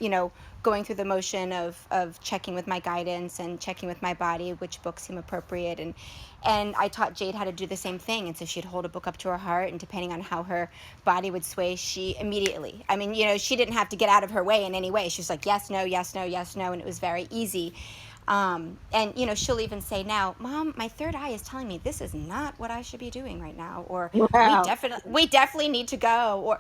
going through the motion of checking with my guidance and checking with my body which books seem appropriate, and I taught Jade how to do the same thing. And so she'd hold a book up to her heart, and depending on how her body would sway, she immediately, I mean, she didn't have to get out of her way in any way. She was like, yes, no, yes, no, yes, no, and it was very easy. And she'll even say now, Mom, my third eye is telling me this is not what I should be doing right now, or Wow. we definitely need to go, or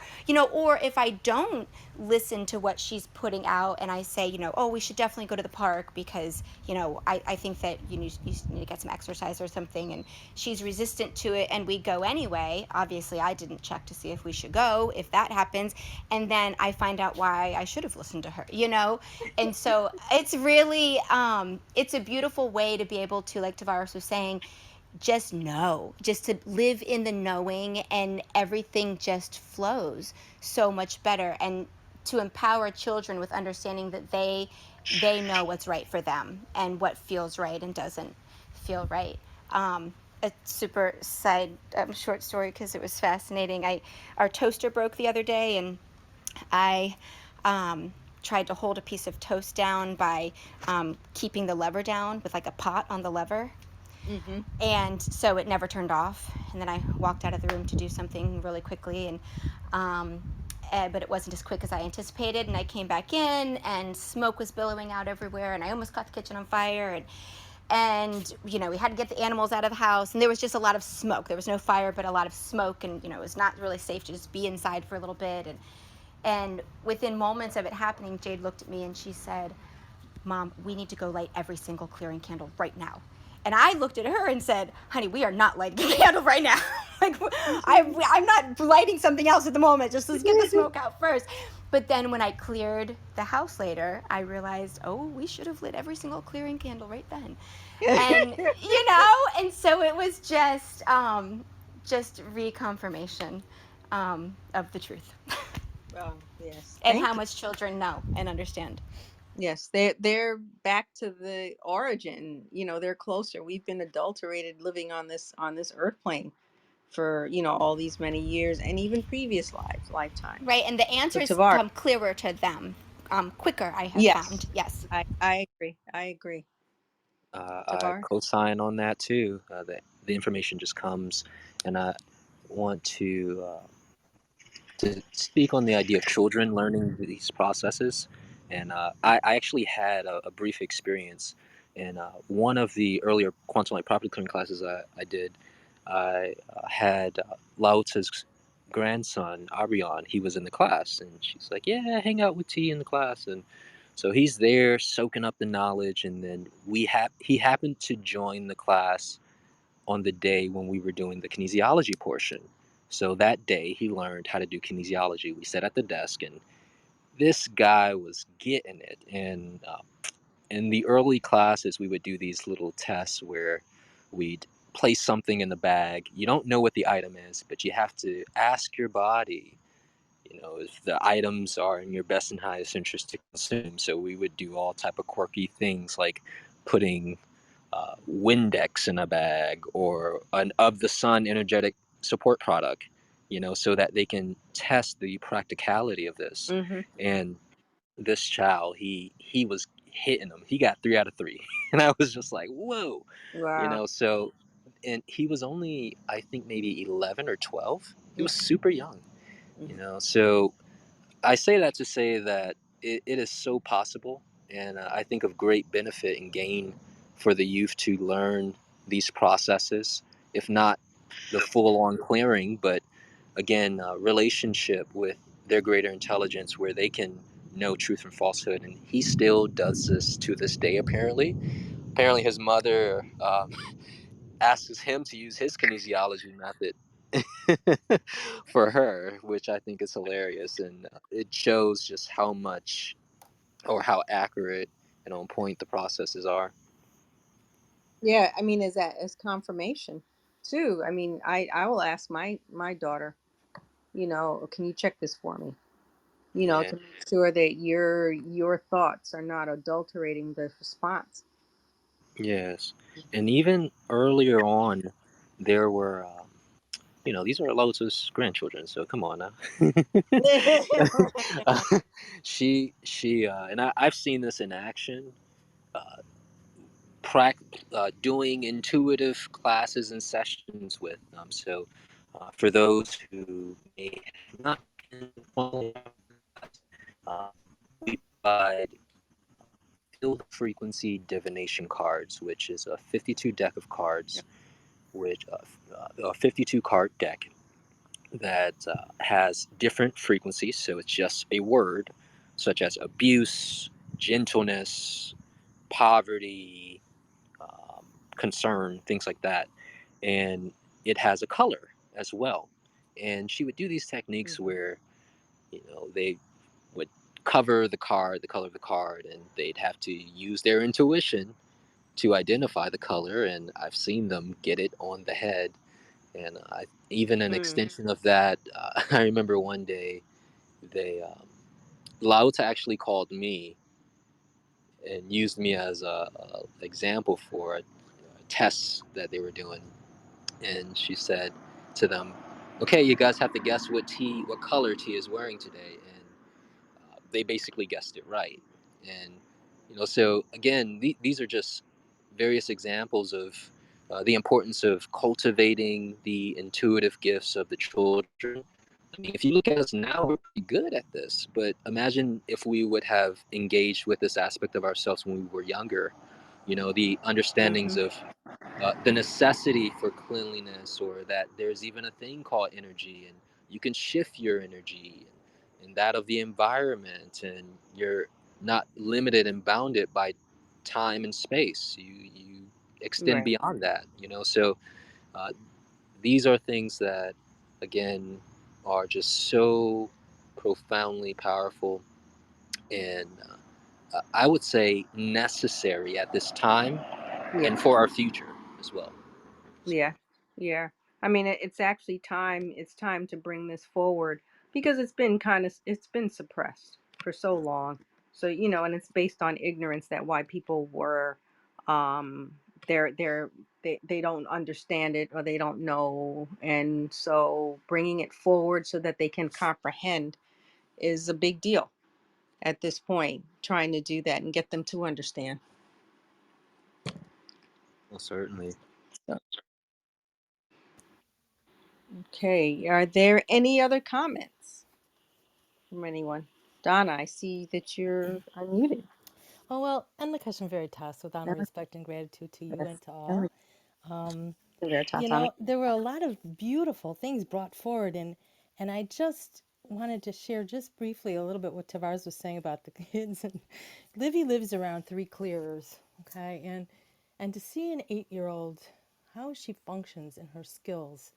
or if I don't listen to what she's putting out, and I say, oh, we should definitely go to the park because I think that you need to get some exercise or something, and she's resistant to it, and we go anyway. Obviously, I didn't check to see if we should go. If that happens, and then I find out why I should have listened to her, and so it's really it's a beautiful way to be able to, like Tavares was saying, just know, just to live in the knowing, and everything just flows so much better, and to empower children with understanding that they know what's right for them and what feels right and doesn't feel right. A super side short story because it was fascinating. Our toaster broke the other day, and I tried to hold a piece of toast down by keeping the lever down with like a pot on the lever. Hmm. And so it never turned off. And then I walked out of the room to do something really quickly, but it wasn't as quick as I anticipated. And I came back in, and smoke was billowing out everywhere, and I almost caught the kitchen on fire. And we had to get the animals out of the house, and there was just a lot of smoke. There was no fire, but a lot of smoke, and it was not really safe to just be inside for a little bit. And within moments of it happening, Jade looked at me and she said, Mom, we need to go light every single clearing candle right now. And I looked at her and said, honey, we are not lighting a candle right now. Like, I'm not lighting something else at the moment. Just let's get the smoke out first. But then when I cleared the house later, I realized, oh, we should have lit every single clearing candle right then. And, and so it was just reconfirmation of the truth. Oh, yes. And how Thank you. much children know and understand. Yes, they're back to the origin. They're closer. We've been adulterated living on this earth plane for all these many years, and even previous Right, lifetimes. and the So answers Tavar, come clearer to them, quicker, I have yes, found. Yes. I agree. I agree. I Tavar. co-sign on that too. The information just comes, and I want to speak on the idea of children learning these processes. And I actually had a brief experience in one of the earlier quantum light property clearing classes I did. I had Lao Tzu's grandson, Arion. He was in the class, and she's like, yeah, hang out with T in the class. And so he's there soaking up the knowledge. And then he happened to join the class on the day when we were doing the kinesiology portion. So that day he learned how to do kinesiology. We sat at the desk, and this guy was getting it. And in the early classes, we would do these little tests where we'd place something in the bag. You don't know what the item is, but you have to ask your body, if the items are in your best and highest interest to consume. So we would do all type of quirky things like putting Windex in a bag, or an of the sun energetic support product, so that they can test the practicality of this. Hmm. And this child, he was hitting them. He got 3 out of 3, and I was just like, whoa, Wow. So, and he was only, I think, maybe 11 or 12. He Mm. was super young. You know, so I say that to say that it is so possible, and I think of great benefit and gain for the youth to learn these processes, if not the full on clearing, but again, relationship with their greater intelligence where they can know truth from falsehood. And he still does this to this day, apparently. Apparently, his mother asks him to use his kinesiology method for her, which I think is hilarious. And it shows just how much or how accurate and on point the processes are. Yeah, I mean, is that as confirmation too? I mean, I will ask my daughter, can you check this for me? Yeah. To make sure that your thoughts are not adulterating the response. Yes. And even earlier on, there were, these are Lotus's grandchildren, so come on now. uh, and I've seen this in action. Uh, Doing intuitive classes and sessions with them. So, for those who may not follow, uh, we provide field frequency divination cards, which is a 52 deck of cards, which a 52 card deck that has different frequencies. So it's just a word, such as abuse, gentleness, poverty, um, concern, things like that. And it has a color as well. And she would do these techniques Mhm. where, they would cover the color of the card, and they'd have to use their intuition to identify the color. And I've seen them get it on the head. And even an Mm. extension of that, I remember one day they, Lauta actually called me and used me as a example for a test that they were doing. And she said to them, "Okay, you guys have to guess what color T is wearing today." And they basically guessed it right. And so again, these are just various examples of the importance of cultivating the intuitive gifts of the children. I mean, if you look at us now, we're pretty good at this. But imagine if we would have engaged with this aspect of ourselves when we were younger. The understandings Mhm. of the necessity for cleanliness, or that there's even a thing called energy, and you can shift your energy and that of the environment, and you're not limited and bounded by time and space. You extend Right. beyond that. So uh, these are things that, again, are just so profoundly powerful, and I would say necessary at this time Yeah. and for our future as well. Yeah. Yeah. I mean, it's actually time. It's time to bring this forward because it's been suppressed for so long. So, and it's based on ignorance that why people were, um, they don't understand it or they don't know. And so bringing it forward so that they can comprehend is a big deal at this point, trying to do that and get them to understand. Well, certainly. So, okay. Are there any other comments from anyone? Donna, I see that you're unmuted. Oh, well, and the question Veritas, with honor, Donna, respect, and gratitude to you yes. and to Donna, all. Um, Veritas on it. there were a lot of beautiful things brought forward, and I just wanted to share just briefly a little bit what Tavares was saying about the kids. And Livy lives around three clearers, okay, and to see an 8-year-old, how she functions in her skills.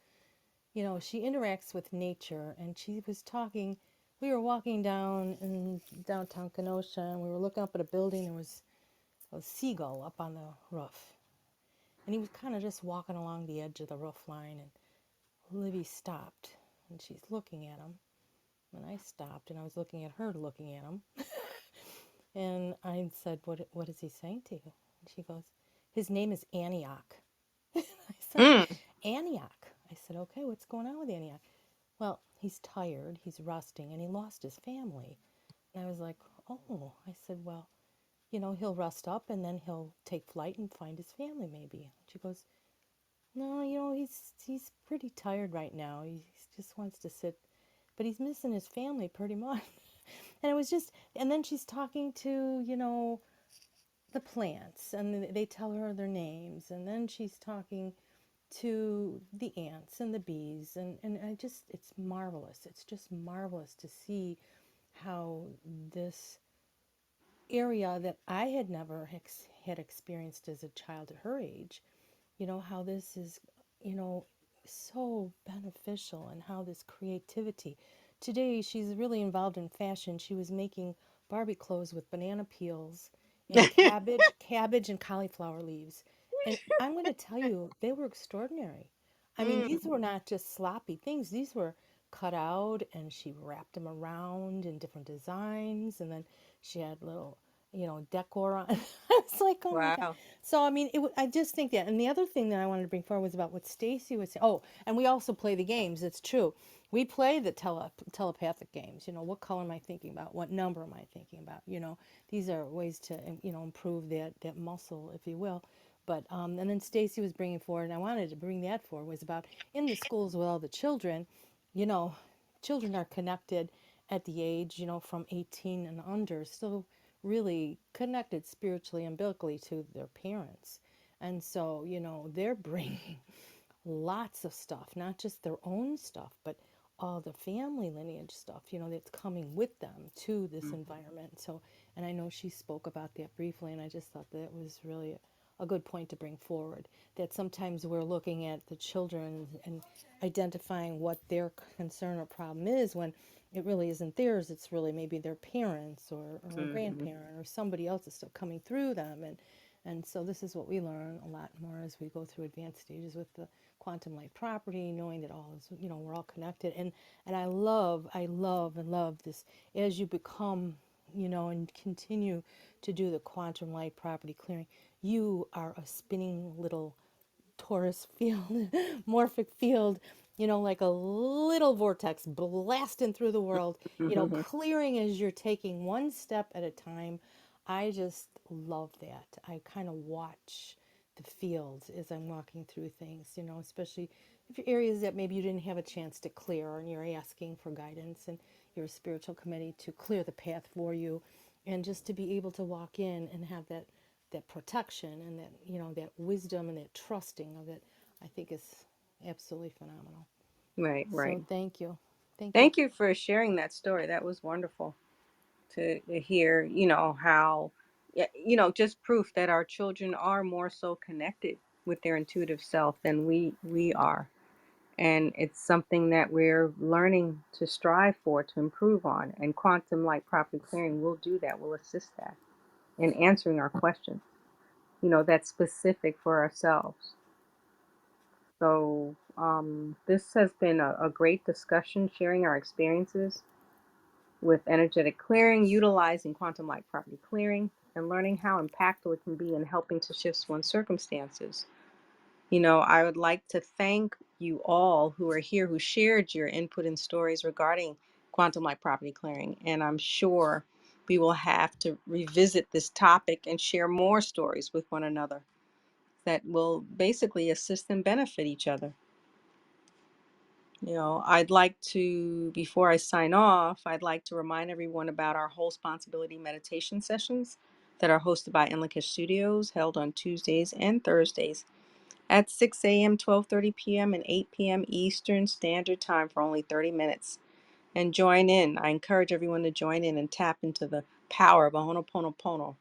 She interacts with nature, and she was talking. We were walking down in downtown Kenosha, and we were looking up at a building. There was a seagull up on the roof. And he was kind of just walking along the edge of the roof line. And Livy stopped, and she's looking at him. And I stopped, and I was looking at her looking at him. And I said, what is he saying to you? And she goes, his name is Antioch. I said, Mm. Antioch. I said, okay, what's going on with Antioch? Well, he's tired, he's rusting, and he lost his family. And I was like, oh. I said, well, he'll rust up and then he'll take flight and find his family maybe. And she goes, no, he's pretty tired right now. He just wants to sit. but he's missing his family pretty much. And it was just, and then she's talking to, the plants, and they tell her their names, and then she's talking to the ants and the bees, and I just, it's marvelous. It's just marvelous to see how this area that I had never had experienced as a child at her age, how this is, you know, so beneficial, and how this creativity. Today, she's really involved in fashion. She was making Barbie clothes with banana peels and cabbage and cauliflower leaves. And I'm going to tell you, they were extraordinary. I mean, these Mm. were not just sloppy things. These were cut out, and she wrapped them around in different designs, and then she had little, decor on. I was like, oh my God. Wow. So, I mean, I just think that. And the other thing that I wanted to bring forward was about what Stacy was saying. Oh, and we also play the games. It's true. We play the telepathic games. What color am I thinking about? What number am I thinking about? These are ways to, improve that muscle, if you will. But and then Stacy was bringing forward, and I wanted to bring that forward, was about in the schools with all the children. You know, children are connected at the age, from 18 and under, still really connected spiritually and biblically to their parents. And so, they're bringing lots of stuff, not just their own stuff, but all the family lineage stuff, that's coming with them to this environment. So, and I know she spoke about that briefly, and I just thought that was really a good point to bring forward. That sometimes we're looking at the children and identifying what their concern or problem is, when it really isn't theirs. It's really maybe their parents, or a Mm-hmm. grandparent, or somebody else is still coming through them. And so this is what we learn a lot more as we go through advanced stages with the quantum light property, knowing that all is, we're all connected. And I love this as you become, and continue to do the quantum light property clearing. You are a spinning little torus field, morphic field, like a little vortex blasting through the world, clearing as you're taking one step at a time. I just love that. I kind of watch the fields as I'm walking through things, especially if you're areas that maybe you didn't have a chance to clear, and you're asking for guidance and your spiritual committee to clear the path for you, and just to be able to walk in and have that protection, and that, that wisdom and that trusting of it, I think is absolutely phenomenal. Right, right. So thank you. Thank you for sharing that story. That was wonderful to hear, how, yeah, just proof that our children are more so connected with their intuitive self than we are. And it's something that we're learning to strive for, to improve on. And quantum light property clearing will do that, will assist that in answering our questions, that's specific for ourselves. So this has been a great discussion, sharing our experiences with energetic clearing, utilizing quantum light property clearing, and learning how impactful it can be in helping to shift one's circumstances. I would like to thank you all who are here, who shared your input and stories regarding quantum light property clearing. And I'm sure we will have to revisit this topic and share more stories with one another that will basically assist and benefit each other. I'd like to, before I sign off, I'd like to remind everyone about our whole responsibility meditation sessions that are hosted by Enlikish Studios, held on Tuesdays and Thursdays at 6 a.m., 12:30 p.m., and 8 p.m. Eastern Standard Time for only 30 minutes. And join in. I encourage everyone to join in and tap into the power of Ho'oponopono,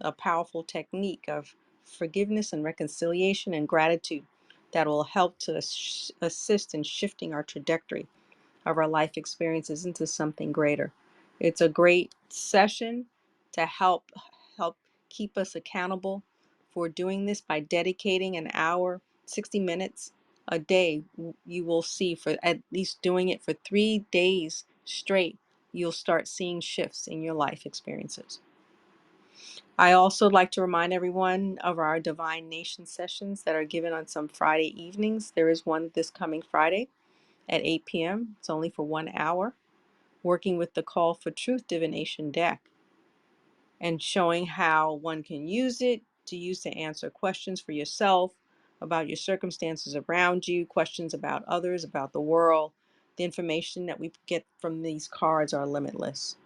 a powerful technique of forgiveness and reconciliation and gratitude that will help to assist in shifting our trajectory of our life experiences into something greater. It's a great session to help keep us accountable for doing this by dedicating an hour, 60 minutes a day. You will see, for at least doing it for 3 days straight, you'll start seeing shifts in your life experiences. I also like to remind everyone of our Divine Nation sessions that are given on some Friday evenings. There is one this coming Friday at 8 p.m. It's only for 1 hour, working with the Call for Truth Divination deck and showing how one can use it to answer questions for yourself about your circumstances around you, questions about others, about the world, the information that we get from these cards are limitless.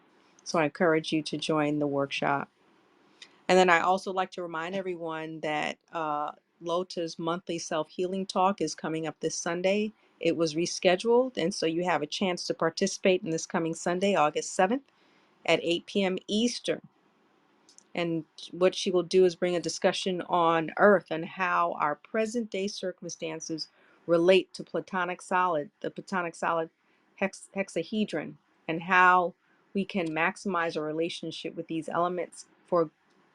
So I encourage you to join the workshop. And then I also like to remind everyone that Lota's monthly self-healing talk is coming up this Sunday. It was rescheduled, and so you have a chance to participate in this coming Sunday, August 7th at 8 p.m. Eastern. And what she will do is bring a discussion on Earth and how our present day circumstances relate to Platonic solid, the Platonic solid hexahedron, and how we can maximize our relationship with these elements for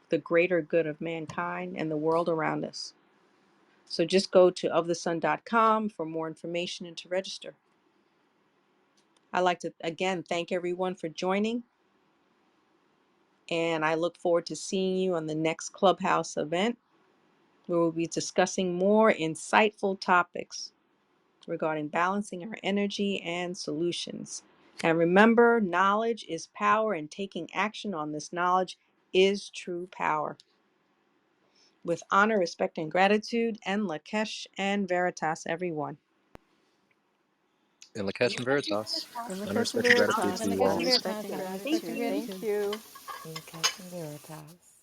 the greater good of mankind and the world around us. So just go to ofthesun.com for more information and to register. I'd like to again thank everyone for joining, and I look forward to seeing you on the next Clubhouse event, where we'll be discussing more insightful topics regarding balancing our energy and solutions. And remember, knowledge is power, and taking action on this knowledge is true power. With honor, respect, and gratitude, and Lakesh and Veritas, everyone. And Lakesh and Veritas. And the Honor, Keshe respect, and gratitude Veritas. to And the you Keshe all. Respect Veritas and and gratitude. respect and Thank gratitude. you. And the Keshe Veritas.